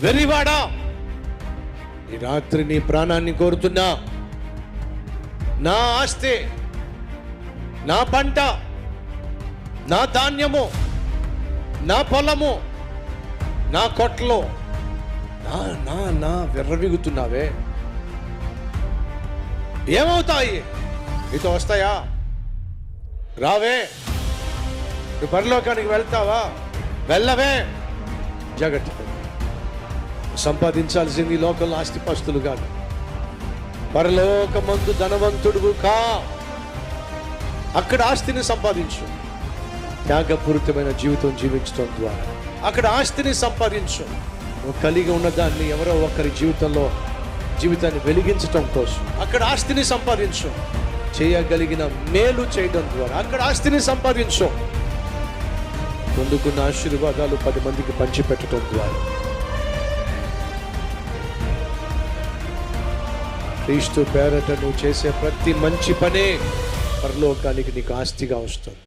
వెర్రివాడా, ఈ రాత్రి నీ ప్రాణాన్ని కోరుతున్నా. నా ఆస్తి, నా పంట, నా ధాన్యము, నా పొలము, నా కొట్లు నా నా నా విర్రవిగుతున్నావే, ఏమవుతాయి? నీతో వస్తాయా? రావే. నువ్వు పరలోకానికి వెళ్తావా? వెళ్ళవే. జాగ్రత్త. సంపాదించాల్సింది లోకంలో ఆస్తిపాస్తులు కాదు, పరలోకమందు ధనవంతుడు కా. అక్కడ ఆస్తిని సంపాదించు, త్యాగపూరితమైన జీవితం జీవించడం ద్వారా అక్కడ ఆస్తిని సంపాదించు. నువ్వు కలిగి ఉన్న దాన్ని ఎవరో ఒకరి జీవితాన్ని వెలిగించటం కోసం అక్కడ ఆస్తిని సంపాదించు. చేయగలిగిన మేలు చేయడం ద్వారా అక్కడ ఆస్తిని సంపాదించు. పొందుకున్న ఆశీర్వాదాలు 10 మందికి పంచిపెట్టడం ద్వారా క్రీస్తు పేరట నువ్వు చేసే ప్రతి మంచి పనే పరలోకానికి నీకు ఆస్తిగా వస్తుంది.